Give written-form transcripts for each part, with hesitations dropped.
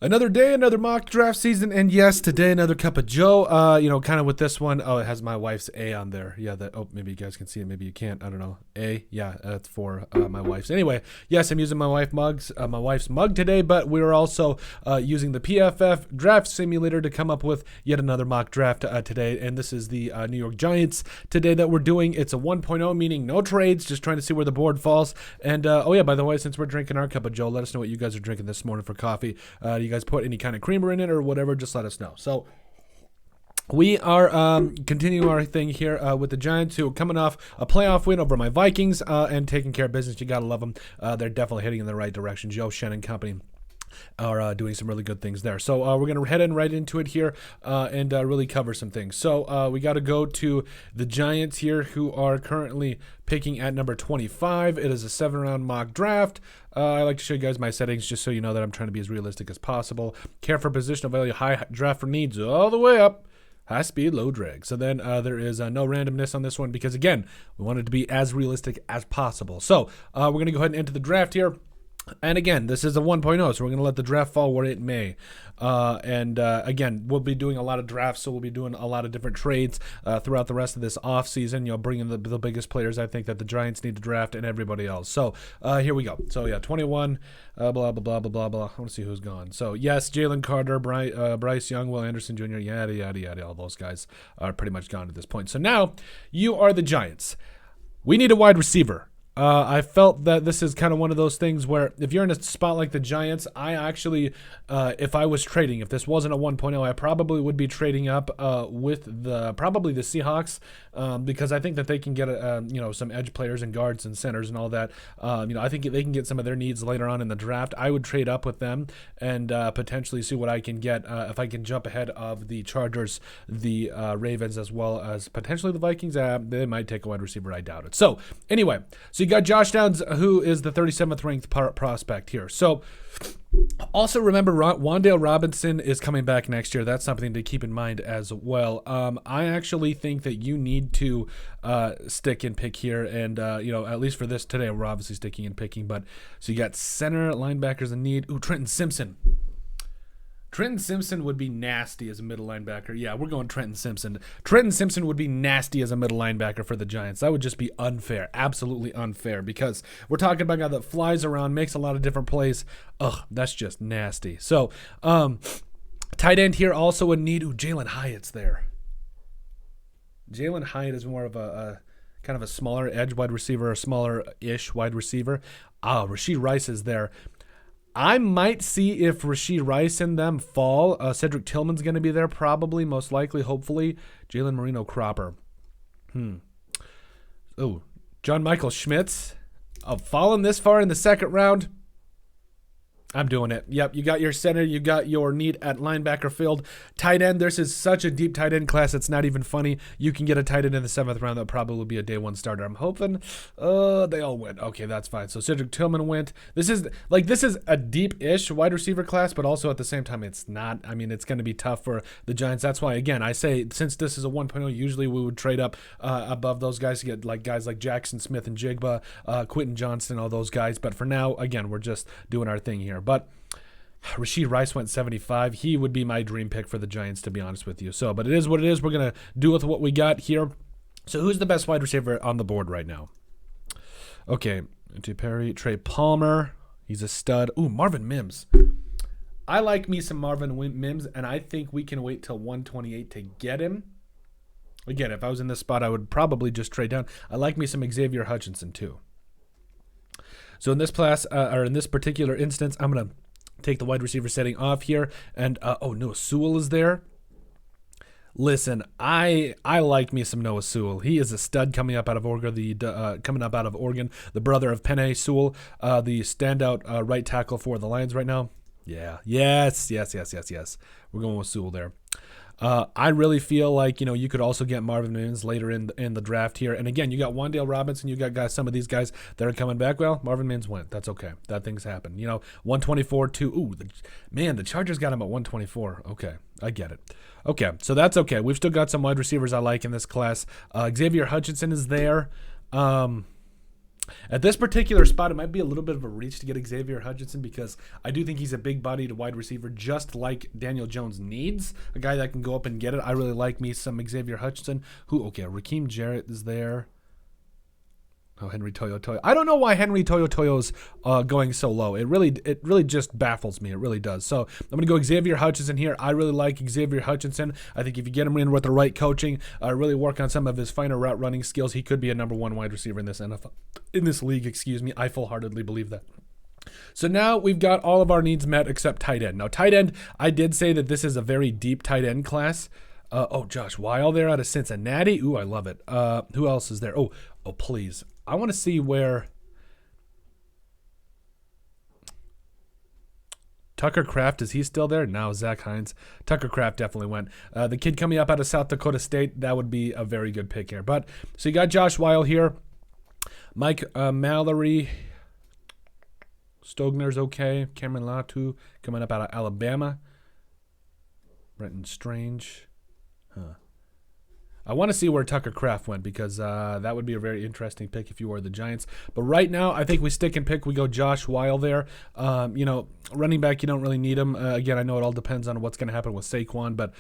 Another day, another mock draft season, and yes, today another cup of Joe. Kind of with this one. Oh, it has my wife's A on there. Yeah, that. Oh, maybe you guys can see it. Maybe you can't. I don't know. A. Yeah, that's for my wife's. Anyway, yes, I'm using my wife's mug today, but we're also using the PFF Draft Simulator to come up with yet another mock draft today. And this is the New York Giants today that we're doing. It's a 1.0, meaning no trades, just trying to see where the board falls. And by the way, since we're drinking our cup of Joe, let us know what you guys are drinking this morning for coffee. Do you guys put any kind of creamer in it or whatever? Just let us know. So we are continuing our thing here with the Giants, who are coming off a playoff win over my Vikings and taking care of business. You got to love them. They're definitely heading in the right direction. Joe Shen and company are doing some really good things there. So we're going to head right into it here and really cover some things. So we got to go to the Giants here, who are currently picking at number 25. It is a 7-round mock draft. I like to show you guys my settings just so you know that I'm trying to be as realistic as possible. Care for positional value, high draft for needs, all the way up. High speed, low drag. So then there is no randomness on this one because, again, we want it to be as realistic as possible. So we're going to go ahead and enter the draft here. And again, this is a 1.0, so we're going to let the draft fall where it may. Again, we'll be doing a lot of drafts, so we'll be doing a lot of different trades throughout the rest of this offseason, bringing the biggest players I think that the Giants need to draft and everybody else. So here we go. So, yeah, 21, blah, blah, blah, blah, blah, blah. I want to see who's gone. So, yes, Jalen Carter, Bryce Young, Will Anderson Jr., yada, yada, yada. All those guys are pretty much gone at this point. So now you are the Giants. We need a wide receiver. I felt that this is kind of one of those things where if you're in a spot like the Giants, I actually, if I was trading, if this wasn't a 1.0, I probably would be trading up with probably the Seahawks because I think that they can get some edge players and guards and centers and all that. I think they can get some of their needs later on in the draft. I would trade up with them and potentially see what I can get if I can jump ahead of the Chargers, the Ravens, as well as potentially the Vikings. They might take a wide receiver. I doubt it. So anyway, you got Josh Downs, who is the 37th ranked prospect here. So also remember, Wan'Dale Robinson is coming back next year. That's something to keep in mind as well. I actually think that you need to stick and pick here. And, at least for this today, we're obviously sticking and picking. But so you got center, linebackers in need. Ooh, Trenton Simpson. Trenton Simpson would be nasty as a middle linebacker. Yeah, we're going Trenton Simpson. Trenton Simpson would be nasty as a middle linebacker for the Giants. That would just be unfair, absolutely unfair, because we're talking about a guy that flies around, makes a lot of different plays. Ugh, that's just nasty. So, tight end here also in need. Ooh, Jalen Hyatt's there. Jalen Hyatt is more of a kind of a smaller edge wide receiver, a smaller-ish wide receiver. Rashee Rice is there. I might see if Rashee Rice and them fall. Cedric Tillman's going to be there probably, most likely, hopefully. Jalen Marino Cropper. Oh, John Michael Schmitz. Fallen this far in the second round. I'm doing it. Yep, you got your center, you got your need at linebacker filled. Tight end, this is such a deep tight end class, it's not even funny. You can get a tight end in the 7th round that probably will be a day 1 starter. I'm hoping they all went. Okay, that's fine. So Cedric Tillman went. This is a deep-ish wide receiver class, but also at the same time, it's not. I mean, it's going to be tough for the Giants. That's why, again, I say since this is a 1.0, usually we would trade up above those guys to get guys like Jackson, Smith-Njigba, Quentin Johnston, all those guys. But for now, again, we're just doing our thing here. But Rashee Rice went 75. He would be my dream pick for the Giants, to be honest with you. So, but it is what it is. We're going to do with what we got here. So who's the best wide receiver on the board right now? Okay, to Perry, Trey Palmer. He's a stud. Ooh, Marvin Mims. I like me some Marvin Mims, and I think we can wait till 128 to get him. Again, if I was in this spot, I would probably just trade down. I like me some Xavier Hutchinson, too. So in this class, or in this particular instance, I'm going to take the wide receiver setting off here. And, Noah Sewell is there. Listen, I like me some Noah Sewell. He is a stud coming up out of Oregon, the brother of Penei Sewell, the standout right tackle for the Lions right now. Yeah, yes. We're going with Sewell there. I really feel like, you could also get Marvin Mims later in the draft here. And again, you got Wan'Dale Robinson. You got some of these guys that are coming back. Well, Marvin Mims went. That's okay. That thing's happen. 124 to, the Chargers got him at 124. Okay, I get it. Okay, so that's okay. We've still got some wide receivers I like in this class. Xavier Hutchinson is there. At this particular spot, it might be a little bit of a reach to get Xavier Hutchinson because I do think he's a big-bodied wide receiver, just like Daniel Jones needs a guy that can go up and get it. I really like me some Xavier Hutchinson. Raheem Jarrett is there. Oh, Henry Toyo. I don't know why Henry Toyo's going so low. It really just baffles me. It really does. So I'm going to go Xavier Hutchinson here. I really like Xavier Hutchinson. I think if you get him in with the right coaching, really work on some of his finer route running skills, he could be a number one wide receiver in this NFL, in this league. Excuse me. I full-heartedly believe that. So now we've got all of our needs met except tight end. Now, tight end, I did say that this is a very deep tight end class. Josh Weil there out of Cincinnati. Ooh, I love it. Who else is there? Oh, please. I want to see where Tucker Kraft, is he still there? Now Zach Hines. Tucker Kraft definitely went. The kid coming up out of South Dakota State, that would be a very good pick here. But so you got Josh Weil here. Mike Mallory. Stogner's okay. Cameron Latu coming up out of Alabama. Brenton Strange. I want to see where Tucker Kraft went because that would be a very interesting pick if you were the Giants. But right now, I think we stick and pick. We go Josh Weil there. Running back, you don't really need him. Again, I know it all depends on what's going to happen with Saquon, but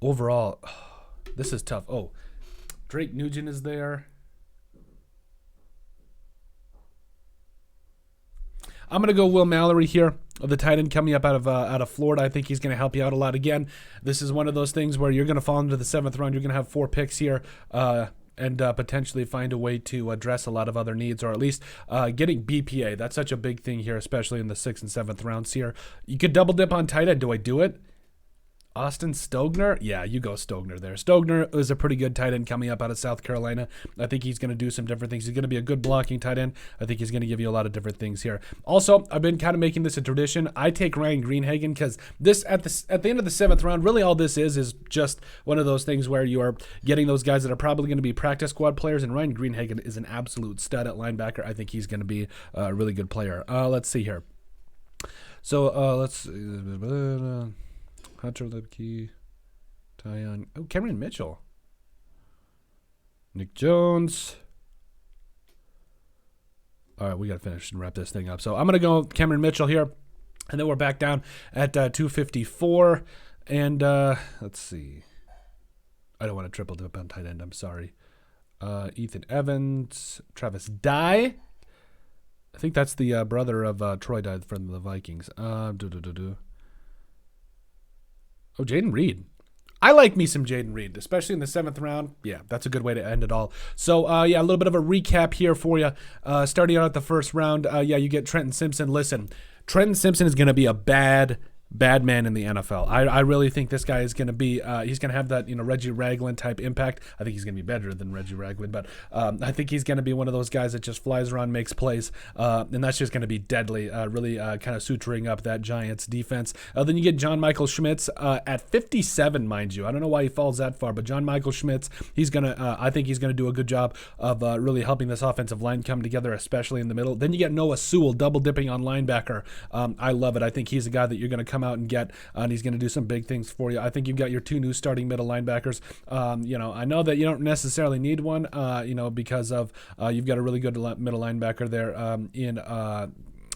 overall, this is tough. Oh, Drake Nugent is there. I'm going to go Will Mallory here, the tight end coming up out of Florida. I think he's going to help you out a lot. Again, this is one of those things where you're going to fall into the 7th round. You're going to have 4 picks here and potentially find a way to address a lot of other needs, or at least getting BPA. That's such a big thing here, especially in the 6th and 7th rounds here. You could double dip on tight end. Do I do it? Austin Stogner? Yeah, you go Stogner there. Stogner is a pretty good tight end coming up out of South Carolina. I think he's going to do some different things. He's going to be a good blocking tight end. I think he's going to give you a lot of different things here. Also, I've been kind of making this a tradition. I take Ryan Greenhagen because this at the end of the 7th round, really all this is just one of those things where you are getting those guys that are probably going to be practice squad players, and Ryan Greenhagen is an absolute stud at linebacker. I think he's going to be a really good player. Let's see here. So let's Hunter Lipke, Tyon. Oh, Cameron Mitchell. Nick Jones. All right, we got to finish and wrap this thing up. So I'm going to go Cameron Mitchell here. And then we're back down at 254. And let's see. I don't want to triple dip on tight end. I'm sorry. Ethan Evans. Travis Dye. I think that's the brother of Troy Dye from the Vikings. Oh, Jaden Reed. I like me some Jaden Reed, especially in the 7th round. Yeah, that's a good way to end it all. So, a little bit of a recap here for you. Starting out at the 1st round, you get Trenton Simpson. Listen, Trenton Simpson is going to be a bad man in the NFL. I really think this guy is going to be, he's going to have that, Reggie Ragland type impact. I think he's going to be better than Reggie Ragland, but I think he's going to be one of those guys that just flies around, makes plays, and that's just going to be deadly, really kind of suturing up that Giants defense. Then you get John Michael Schmitz at 57, mind you. I don't know why he falls that far, but John Michael Schmitz, he's going to, I think he's going to do a good job of really helping this offensive line come together, especially in the middle. Then you get Noah Sewell double dipping on linebacker. I love it. I think he's a guy that you're going to come out and get, and he's going to do some big things for you. I think you've got your 2 new starting middle linebackers. I know that you don't necessarily need one, because of you've got a really good middle linebacker there I'm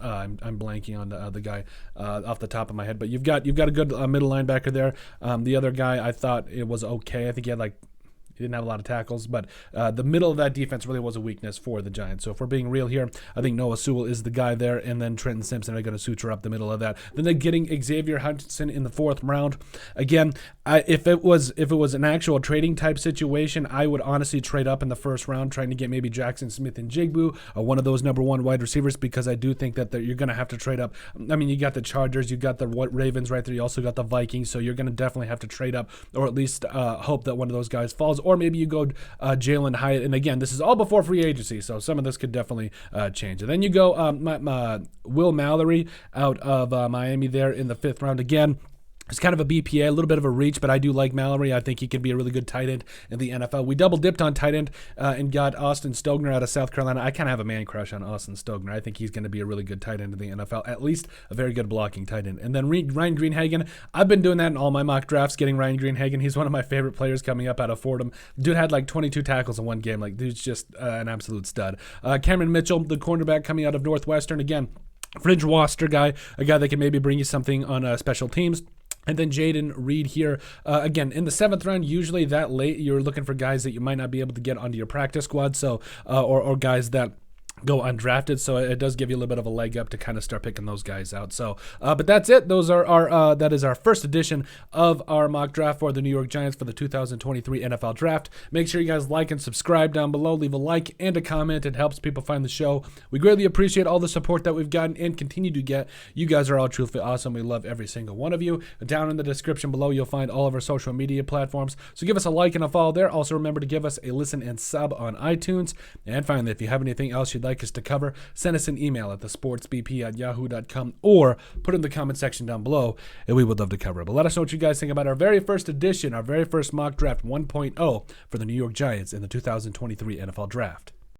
blanking on the guy off the top of my head, but you've got a good middle linebacker there. The other guy, I thought it was okay. I think he didn't have a lot of tackles, but the middle of that defense really was a weakness for the Giants. So if we're being real here, I think Noah Sewell is the guy there, and then Trenton Simpson are going to suture up the middle of that. Then they're getting Xavier Hutchinson in the 4th round. Again, if it was an actual trading type situation, I would honestly trade up in the 1st round, trying to get maybe Jackson Smith-Njigba or one of those number 1 wide receivers, because I do think that you're going to have to trade up. I mean, you got the Chargers, you got the Ravens right there, you also got the Vikings, so you're going to definitely have to trade up, or at least hope that one of those guys falls. Or maybe you go Jalen Hyatt. And again, this is all before free agency, so some of this could definitely change. And then you go Will Mallory out of Miami there in the 5th round. Again, It's kind of a BPA, a little bit of a reach, but I do like Mallory. I think he can be a really good tight end in the NFL. We double dipped on tight end and got Austin Stogner out of South Carolina. I kind of have a man crush on Austin Stogner. I think he's going to be a really good tight end in the NFL, at least a very good blocking tight end. And then Ryan Greenhagen, I've been doing that in all my mock drafts, getting Ryan Greenhagen. He's one of my favorite players coming up out of Fordham. Dude had like 22 tackles in one game. Like, dude's just an absolute stud. Cameron Mitchell, the cornerback coming out of Northwestern. Again, fringe roster guy, a guy that can maybe bring you something on special teams. And then Jaden Reed here. Again, in the 7th round, usually that late, you're looking for guys that you might not be able to get onto your practice squad, so or guys that go undrafted, so it does give you a little bit of a leg up to kind of start picking those guys out. So, but that's it. Those are our that is our first edition of our mock draft for the New York Giants for the 2023 NFL Draft. Make sure you guys like and subscribe down below. Leave a like and a comment. It helps people find the show. We greatly appreciate all the support that we've gotten and continue to get. You guys are all truthfully awesome. We love every single one of you. Down in the description below, you'll find all of our social media platforms. So give us a like and a follow there. Also, remember to give us a listen and sub on iTunes. And finally, if you have anything else you'd like us to cover, send us an email at thesportsbp@yahoo.com or put it in the comment section down below, and we would love to cover it. But let us know what you guys think about our very first edition, our very first mock draft 1.0 for the New York Giants in the 2023 NFL Draft.